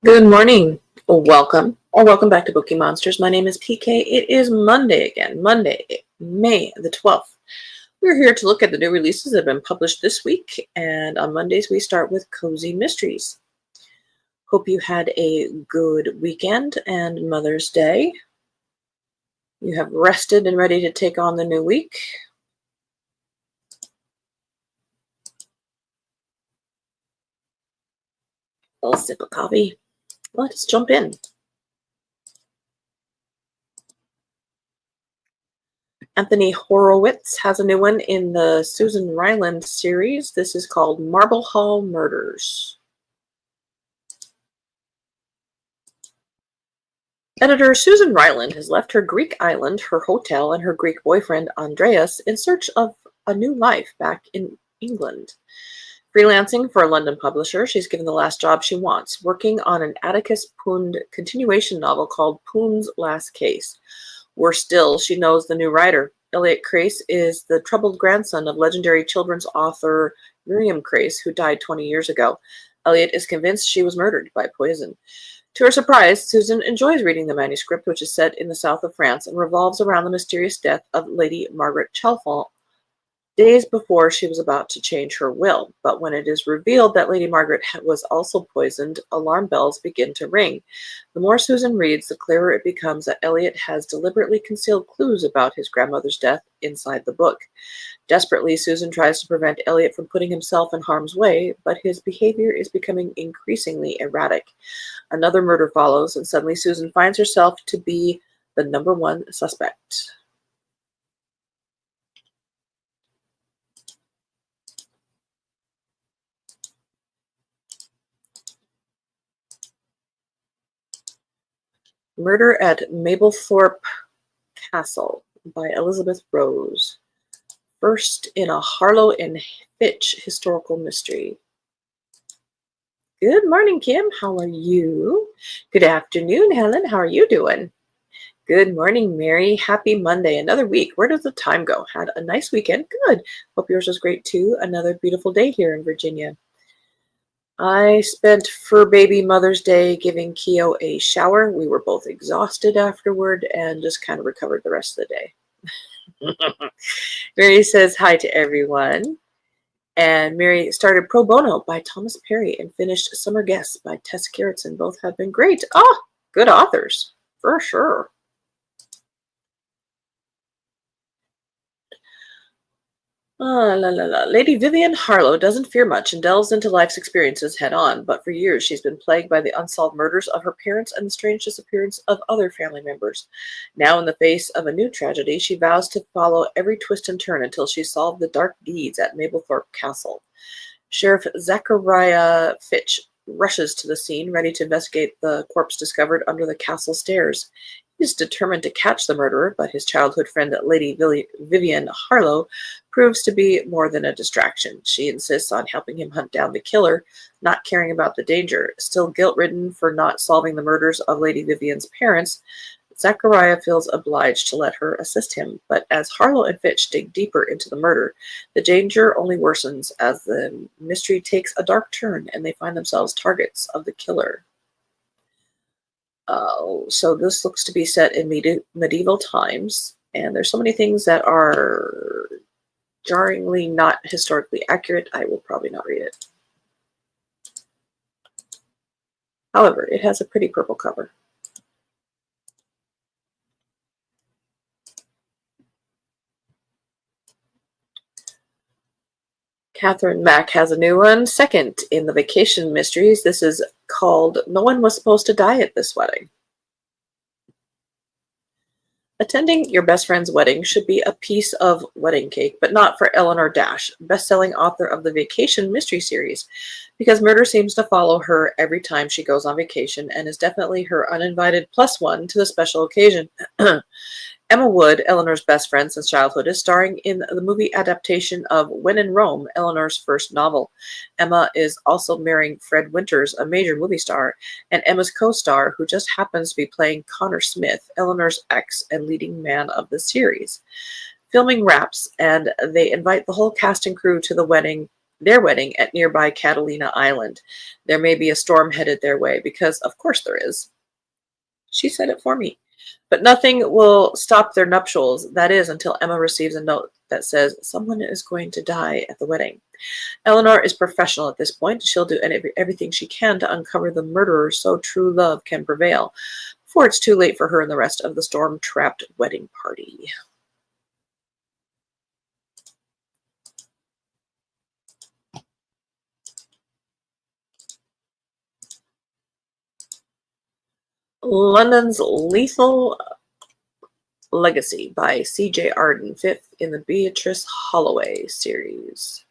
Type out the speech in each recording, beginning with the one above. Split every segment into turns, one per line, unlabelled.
Good morning, or welcome back to Bookeemonsters. My name is PK. It is Monday again, Monday, May the 12th. We're here to look at the new releases that have been published this week, and on Mondays we start with Cozy Mysteries. Hope you had a good weekend and Mother's Day. You have rested and ready to take on the new week. A little sip of coffee. Let's jump in. Anthony Horowitz has a new one in the Susan Ryland series. This is called Marble Hall Murders. Editor Susan Ryland has left her Greek island, her hotel, and her Greek boyfriend Andreas in search of a new life back in England. Freelancing for a London publisher, she's given the last job she wants, working on an Atticus Pund continuation novel called Pund's Last Case. Worse still, she knows the new writer. Elliot Crace is the troubled grandson of legendary children's author Miriam Crace, who died 20 years ago. Elliot is convinced she was murdered by poison. To her surprise, Susan enjoys reading the manuscript, which is set in the south of France and revolves around the mysterious death of Lady Margaret Chalfont days before she was about to change her will. But when it is revealed that Lady Margaret was also poisoned, alarm bells begin to ring. The more Susan reads, the clearer it becomes that Elliot has deliberately concealed clues about his grandmother's death inside the book. Desperately, Susan tries to prevent Elliot from putting himself in harm's way, but his behavior is becoming increasingly erratic. Another murder follows, and suddenly Susan finds herself to be the number one suspect. Murder at Mablethorpe Castle by Elizabeth Rose. First in a Harlow and Fitch historical mystery. Good morning, Kim. How are you? Good afternoon, Helen. How are you doing? Good morning, Mary. Happy Monday. Another week. Where does the time go? Had a nice weekend. Good. Hope yours was great too. Another beautiful day here in Virginia. I spent Fur Baby Mother's Day giving Keo a shower. We were both exhausted afterward and just kind of recovered the rest of the day. Mary says hi to everyone. And Mary started Pro Bono by Thomas Perry and finished Summer Guests by Tess Gerritsen. Both have been great. Oh, good authors, for sure. Lady Vivian Harlow doesn't fear much and delves into life's experiences head on, but for years she's been plagued by the unsolved murders of her parents and the strange disappearance of other family members. Now, in the face of a new tragedy, she vows to follow every twist and turn until she's solved the dark deeds at Mablethorpe Castle. Sheriff Zachariah Fitch rushes to the scene, ready to investigate the corpse discovered under the castle stairs. He's determined to catch the murderer, but his childhood friend, Lady Vivian Harlow, proves to be more than a distraction. She insists on helping him hunt down the killer, not caring about the danger. Still guilt-ridden for not solving the murders of Lady Vivian's parents, Zachariah feels obliged to let her assist him, but as Harlow and Fitch dig deeper into the murder, the danger only worsens as the mystery takes a dark turn and they find themselves targets of the killer. So this looks to be set in medieval times, and there's so many things that are jarringly not historically accurate, I will probably not read it. However, it has a pretty purple cover. Catherine Mack has a new one, second in the Vacation Mysteries. This is called No One Was Supposed to Die at This Wedding. Attending your best friend's wedding should be a piece of wedding cake, but not for Eleanor Dash, best-selling author of the Vacation Mystery Series, because murder seems to follow her every time she goes on vacation and is definitely her uninvited plus one to the special occasion. Emma Wood, Eleanor's best friend since childhood, is starring in the movie adaptation of When in Rome, Eleanor's first novel. Emma is also marrying Fred Winters, a major movie star, and Emma's co-star, who just happens to be playing Connor Smith, Eleanor's ex and leading man of the series. Filming wraps, and they invite the whole cast and crew to the wedding their wedding at nearby Catalina Island. There may be a storm headed their way, because of course there is. She said it for me. But nothing will stop their nuptials, that is, until Emma receives a note that says someone is going to die at the wedding. Eleanor is professional at this point. She'll do everything she can to uncover the murderer so true love can prevail, before it's too late for her and the rest of the storm-trapped wedding party. London's Lethal Legacy by C.J. Arden, 5th in the Beatrice Holloway series.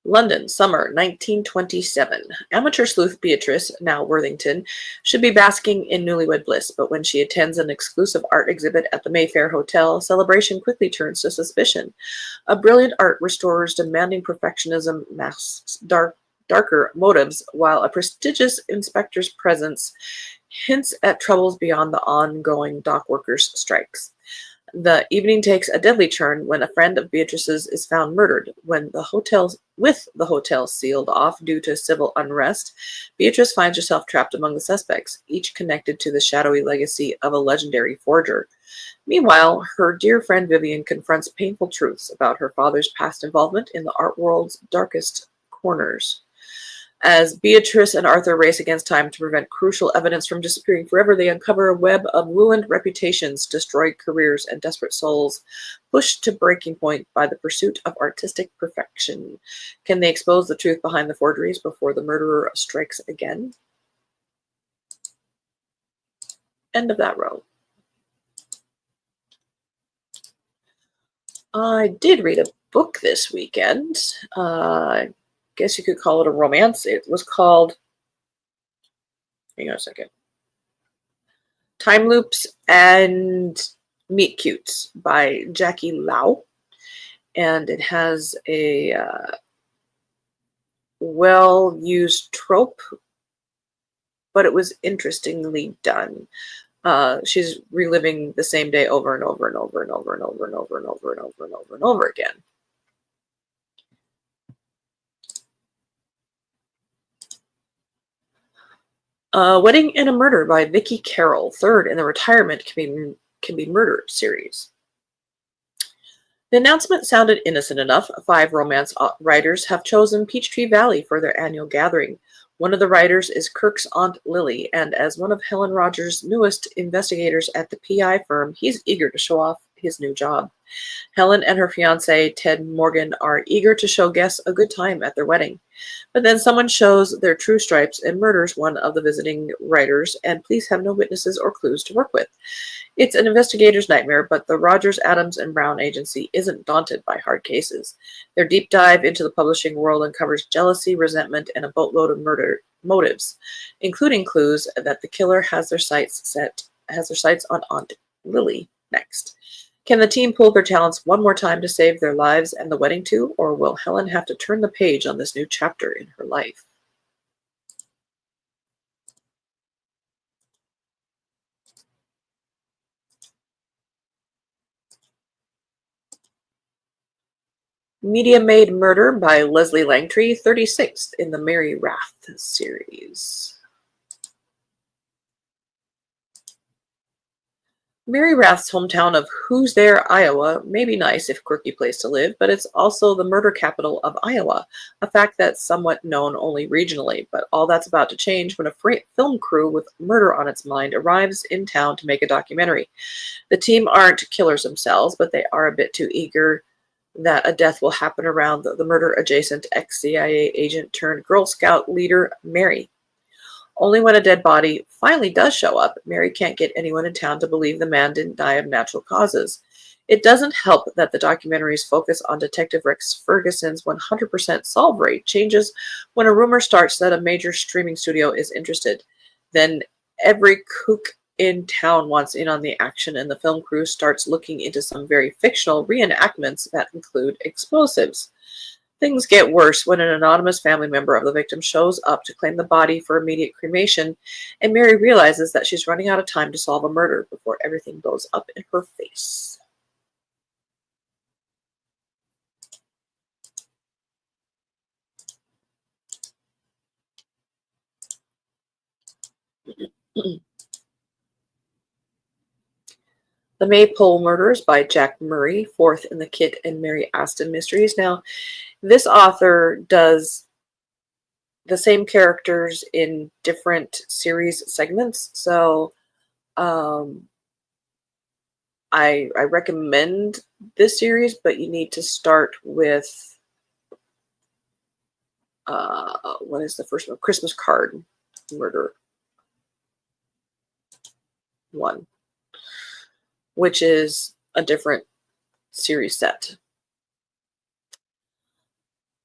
London, summer 1927. Amateur sleuth Beatrice, now Worthington, should be basking in newlywed bliss, but when she attends an exclusive art exhibit at the Mayfair Hotel, celebration quickly turns to suspicion. A brilliant art restorer demanding perfectionism masks darker motives, while a prestigious inspector's presence hints at troubles beyond the ongoing dock workers' strikes. The evening takes a deadly turn when a friend of Beatrice's is found murdered. With the hotel sealed off due to civil unrest, Beatrice finds herself trapped among the suspects, each connected to the shadowy legacy of a legendary forger. Meanwhile, her dear friend Vivian confronts painful truths about her father's past involvement in the art world's darkest corners. As Beatrice and Arthur race against time to prevent crucial evidence from disappearing forever, they uncover a web of ruined reputations, destroyed careers, and desperate souls pushed to breaking point by the pursuit of artistic perfection. Can they expose the truth behind the forgeries before the murderer strikes again? End of that row. I did read a book this weekend. Guess you could call it a romance. It was called, hang on a second, Time Loops and Meet Cutes by Jackie Lau. And it has a well-used trope, but it was interestingly done. She's reliving the same day over and over and over and over and over and over and over and over and over and over again. Wedding and a Murder by Vicky Carroll, 3rd in the Retirement Can Be Murder series. The announcement sounded innocent enough. 5 romance writers have chosen Peachtree Valley for their annual gathering. One of the writers is Kirk's Aunt Lily, and as one of Helen Rogers' newest investigators at the PI firm, he's eager to show off his new job. Helen and her fiancé, Ted Morgan, are eager to show guests a good time at their wedding. But then someone shows their true stripes and murders one of the visiting writers, and police have no witnesses or clues to work with. It's an investigator's nightmare, but the Rogers, Adams, and Brown agency isn't daunted by hard cases. Their deep dive into the publishing world uncovers jealousy, resentment, and a boatload of murder motives, including clues that the killer has their sights on Aunt Lily next. Can the team pull their talents one more time to save their lives and the wedding too, or will Helen have to turn the page on this new chapter in her life? Media Made Murder by Leslie Langtry, 36th in the Mary Rath series. Mary Rath's hometown of Who's There, Iowa may be nice if quirky place to live, but it's also the murder capital of Iowa, a fact that's somewhat known only regionally. But all that's about to change when a film crew with murder on its mind arrives in town to make a documentary. The team aren't killers themselves, but they are a bit too eager that a death will happen around the murder-adjacent ex-CIA agent turned Girl Scout leader, Mary. Only when a dead body finally does show up, Mary can't get anyone in town to believe the man didn't die of natural causes. It doesn't help that the documentary's focus on Detective Rex Ferguson's 100% solve rate changes when a rumor starts that a major streaming studio is interested. Then every kook in town wants in on the action, and the film crew starts looking into some very fictional reenactments that include explosives. Things get worse when an anonymous family member of the victim shows up to claim the body for immediate cremation, and Mary realizes that she's running out of time to solve a murder before everything goes up in her face. The Maypole Murders by Jack Murray, fourth in the Kit and Mary Aston mysteries. Now, this author does the same characters in different series segments, so I recommend this series, but you need to start with what is the first one? Christmas Card Murder 1, which is a different series set.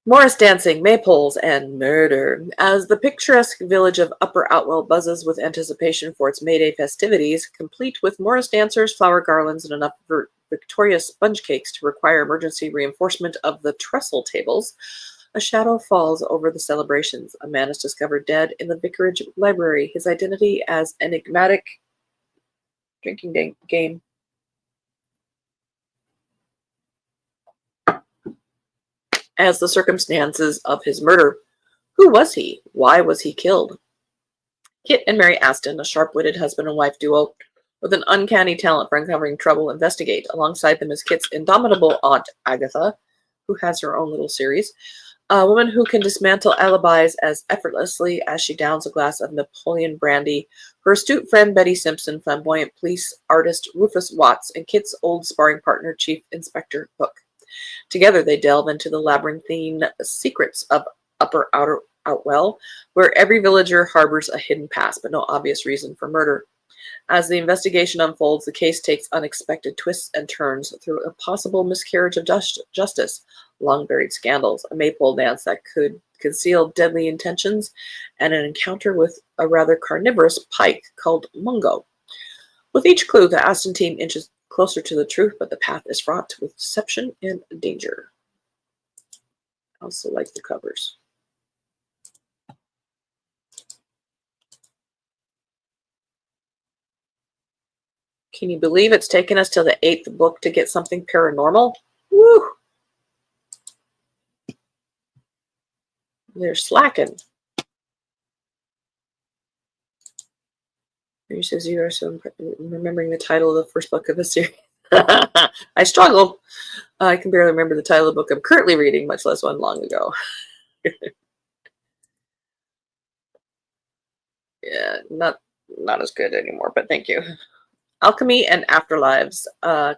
Morris dancing, maypoles, and murder. As the picturesque village of Upper Outwell buzzes with anticipation for its May Day festivities, complete with Morris dancers, flower garlands, and enough Victoria sponge cakes to require emergency reinforcement of the trestle tables, a shadow falls over the celebrations. A man is discovered dead in the vicarage library, his identity as enigmatic drinking game. As the circumstances of his murder. Who was he? Why was he killed? Kit and Mary Aston, a sharp-witted husband and wife duo with an uncanny talent for uncovering trouble, investigate. Alongside them is Kit's indomitable aunt, Agatha, who has her own little series, a woman who can dismantle alibis as effortlessly as she downs a glass of Napoleon brandy, her astute friend Betty Simpson, flamboyant police artist Rufus Watts, and Kit's old sparring partner, Chief Inspector Hook. Together they delve into the labyrinthine secrets of Upper Outwell, where every villager harbors a hidden past but no obvious reason for murder. As the investigation unfolds, the case takes unexpected twists and turns through a possible miscarriage of justice, long-buried scandals, a maypole dance that could conceal deadly intentions, and an encounter with a rather carnivorous pike called Mungo. With each clue, the Aston team inches closer to the truth, but the path is fraught with deception and danger. I also like the covers. Can you believe it's taken us till the 8th book to get something paranormal? Woo! They're slacking. He says you are so remembering the title of the first book of the series. I struggle. I can barely remember the title of the book I'm currently reading, much less one long ago. Yeah, not as good anymore, but thank you. Alchemy and Afterlives.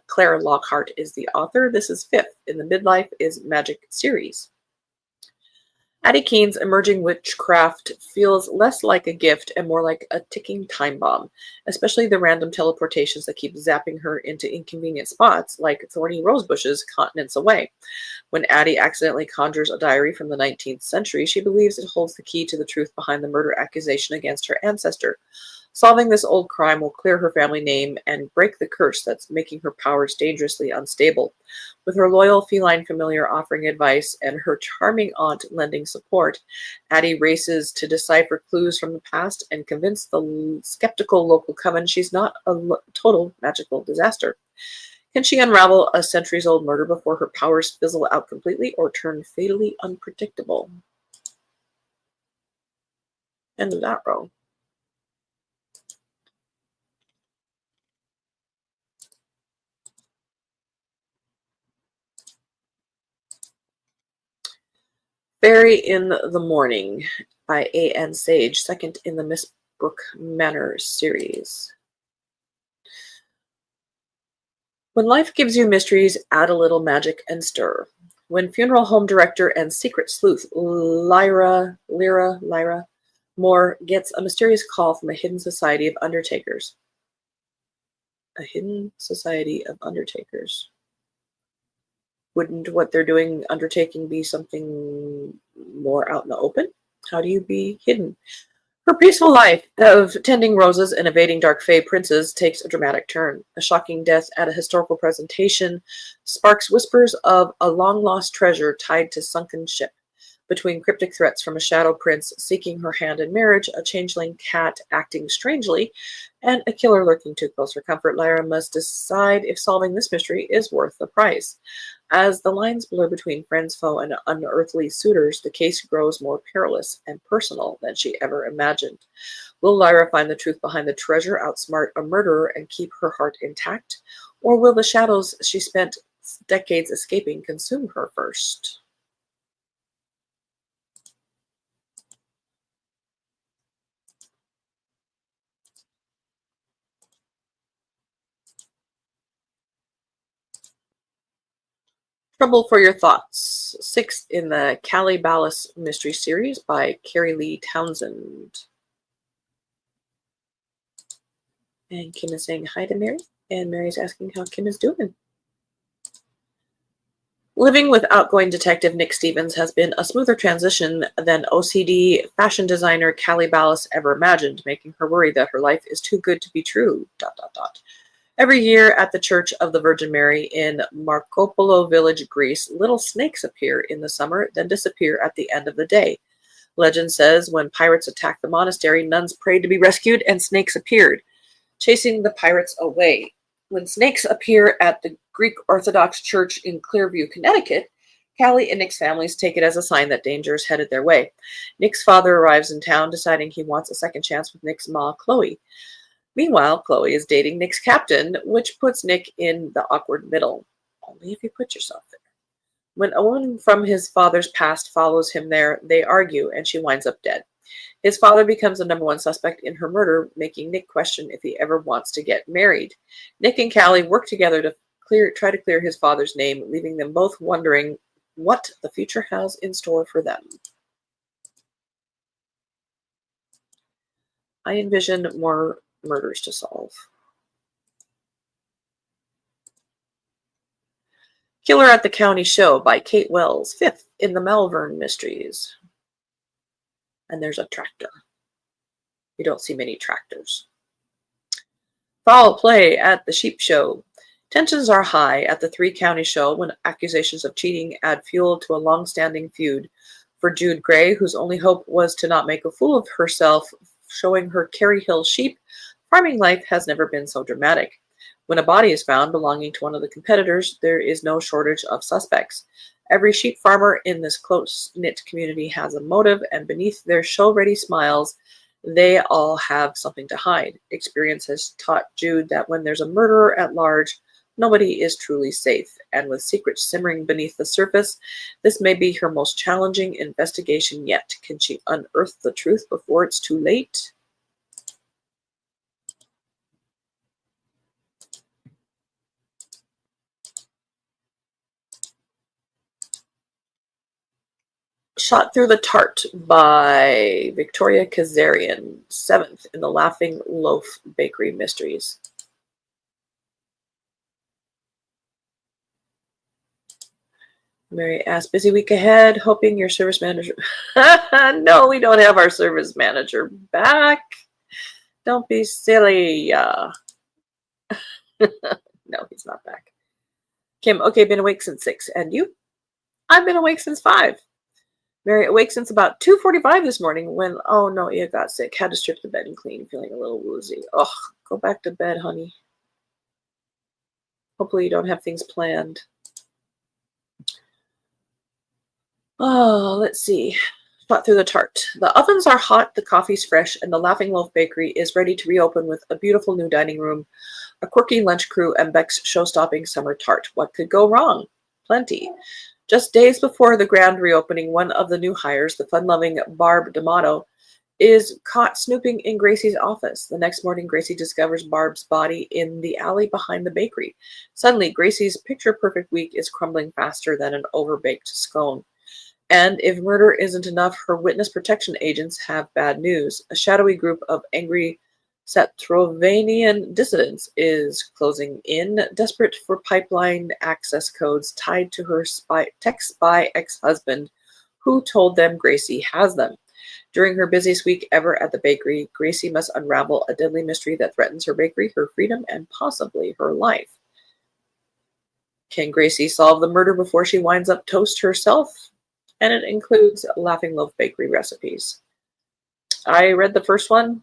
Claire Lockhart is the author. This is 5th in the Midlife is Magic series. Addie Keene's emerging witchcraft feels less like a gift and more like a ticking time bomb, especially the random teleportations that keep zapping her into inconvenient spots like thorny rose bushes continents away. When Addie accidentally conjures a diary from the 19th century, she believes it holds the key to the truth behind the murder accusation against her ancestor. Solving this old crime will clear her family name and break the curse that's making her powers dangerously unstable. With her loyal feline familiar offering advice and her charming aunt lending support, Addie races to decipher clues from the past and convince the skeptical local coven she's not a total magical disaster. Can she unravel a centuries-old murder before her powers fizzle out completely or turn fatally unpredictable? End of that row. Fairy in the Morning by A.N. Sage, 2nd in the Miss Brooke Manor series. When life gives you mysteries, add a little magic and stir. When funeral home director and secret sleuth Lyra Moore gets a mysterious call from a hidden society of undertakers. A hidden society of undertakers. Wouldn't what they're doing, undertaking, be something more out in the open? How do you be hidden? Her peaceful life of tending roses and evading dark fae princes takes a dramatic turn. A shocking death at a historical presentation sparks whispers of a long-lost treasure tied to sunken ship. Between cryptic threats from a shadow prince seeking her hand in marriage, a changeling cat acting strangely, and a killer lurking too close for comfort, Lyra must decide if solving this mystery is worth the price. As the lines blur between friends, foe, and unearthly suitors, the case grows more perilous and personal than she ever imagined. Will Lyra find the truth behind the treasure, outsmart a murderer, and keep her heart intact? Or will the shadows she spent decades escaping consume her first? Trouble for Your Thoughts, sixth in the Callie Ballas mystery series by Carrie Lee Townsend. And Kim is saying hi to Mary, and Mary's asking how Kim is doing. Living with outgoing detective Nick Stevens has been a smoother transition than OCD fashion designer Callie Ballas ever imagined, making her worry that her life is too good to be true. ... Every year at the Church of the Virgin Mary in Markopoulo village, Greece, little snakes appear in the summer, then disappear at the end of the day. Legend says when pirates attacked the monastery, nuns prayed to be rescued and snakes appeared, chasing the pirates away. When snakes appear at the Greek Orthodox Church in Clearview, Connecticut, Callie and Nick's families take it as a sign that danger is headed their way. Nick's father arrives in town, deciding he wants a second chance with Nick's ma, Chloe. Meanwhile, Chloe is dating Nick's captain, which puts Nick in the awkward middle. Only if you put yourself there. When a woman from his father's past follows him there, they argue, and she winds up dead. His father becomes the number one suspect in her murder, making Nick question if he ever wants to get married. Nick and Callie work together to try to clear his father's name, leaving them both wondering what the future has in store for them. I envision more murders to solve. Killer at the County Show by Kate Wells, fifth in the Malvern Mysteries. And there's a tractor. You don't see many tractors. Foul play at the Sheep Show. Tensions are high at the three-county show when accusations of cheating add fuel to a long-standing feud. For Jude Gray, whose only hope was to not make a fool of herself showing her Kerry Hill sheep, farming life has never been so dramatic. When a body is found belonging to one of the competitors, there is no shortage of suspects. Every sheep farmer in this close-knit community has a motive, and beneath their show-ready smiles, they all have something to hide. Experience has taught Jude that when there's a murderer at large, nobody is truly safe, and with secrets simmering beneath the surface, this may be her most challenging investigation yet. Can she unearth the truth before it's too late? Shot Through the Tart by Victoria Kazarian, seventh in the Laughing Loaf Bakery Mysteries. Mary asks, busy week ahead, hoping your service manager... No, we don't have our service manager back. Don't be silly. No, he's not back. Kim, okay, been awake since 6. And you? I've been awake since 5. Mary, awake since about 2:45 this morning when, oh no, you got sick. Had to strip the bed and clean, feeling a little woozy. Ugh, go back to bed, honey. Hopefully you don't have things planned. Oh, let's see. Shot Through the Tart. The ovens are hot, the coffee's fresh, and the Laughing Loaf Bakery is ready to reopen with a beautiful new dining room, a quirky lunch crew, and Beck's show-stopping summer tart. What could go wrong? Plenty. Just days before the grand reopening, one of the new hires, the fun-loving Barb D'Amato, is caught snooping in Gracie's office. The next morning, Gracie discovers Barb's body in the alley behind the bakery. Suddenly, Gracie's picture-perfect week is crumbling faster than an overbaked scone. And if murder isn't enough, her witness protection agents have bad news. A shadowy group of angry Satrovanian dissidents is closing in, desperate for pipeline access codes tied to her tech spy ex-husband, who told them Gracie has them. During her busiest week ever at the bakery, Gracie must unravel a deadly mystery that threatens her bakery, her freedom, and possibly her life. Can Gracie solve the murder before she winds up toast herself? and it includes Laughing Loaf Bakery recipes. I read the first one.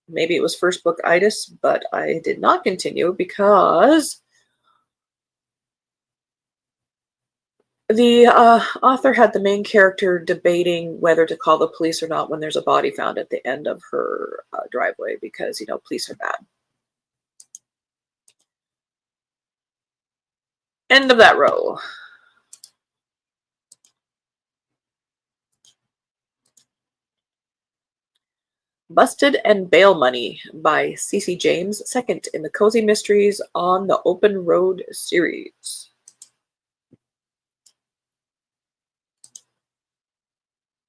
Maybe it was first book itis, but I did not continue because the author had the main character debating whether to call the police or not when there's a body found at the end of her driveway because, you know, police are bad. End of that row. Busted and Bail Money by C.C. James, second in the Cozy Mysteries on the Open Road series.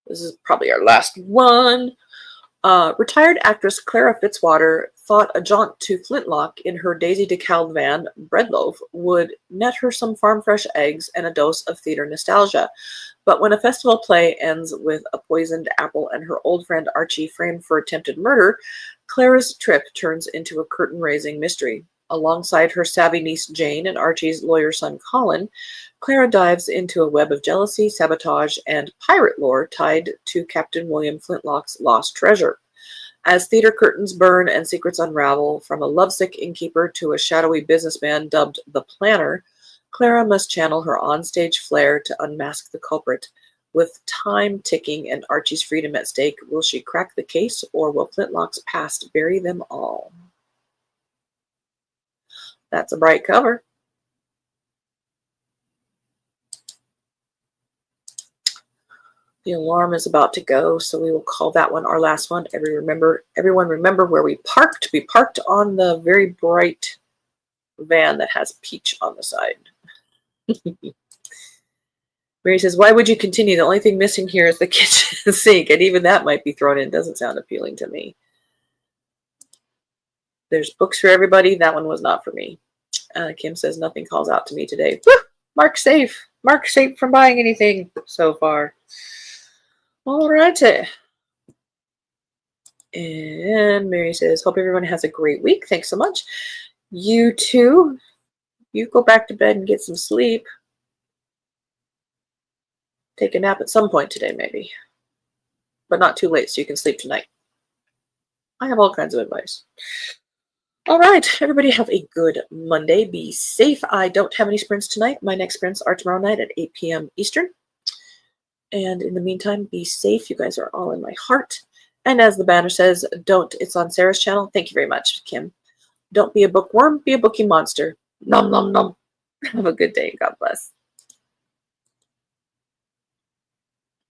This is probably our last one. Retired actress Clara Fitzwater thought a jaunt to Flintlock in her Daisy DeKalb van, Breadloaf, would net her some farm-fresh eggs and a dose of theater nostalgia. But when a festival play ends with a poisoned apple and her old friend Archie framed for attempted murder, Clara's trip turns into a curtain-raising mystery. Alongside her savvy niece Jane and Archie's lawyer son Colin, Clara dives into a web of jealousy, sabotage, and pirate lore tied to Captain William Flintlock's lost treasure. As theater curtains burn and secrets unravel, from a lovesick innkeeper to a shadowy businessman dubbed the Planner, Clara must channel her onstage flair to unmask the culprit. With time ticking and Archie's freedom at stake, will she crack the case, or will Flintlock's past bury them all? That's a bright cover. The alarm is about to go, so we will call that one our last one. Everyone remember where we parked. We parked on the very bright van that has peach on the side. Mary says, why would you continue? The only thing missing here is the kitchen sink, and even that might be thrown in. Doesn't sound appealing to me. There's books for everybody. That one was not for me. Kim says, nothing calls out to me today. Woo! Mark's safe. Mark's safe from buying anything so far. All righty. And Mary says, hope everyone has a great week. Thanks so much. You too. You go back to bed and get some sleep. Take a nap at some point today, maybe. But not too late so you can sleep tonight. I have all kinds of advice. All right, everybody have a good Monday. Be safe. I don't have any sprints tonight. My next sprints are tomorrow night at 8 p.m. Eastern. And in the meantime, be safe. You guys are all in my heart. And as the banner says, don't. It's on Sarah's channel. Thank you very much, Kim. Don't be a bookworm. Be a bookie monster. Nom, nom, nom. Have a good day. God bless.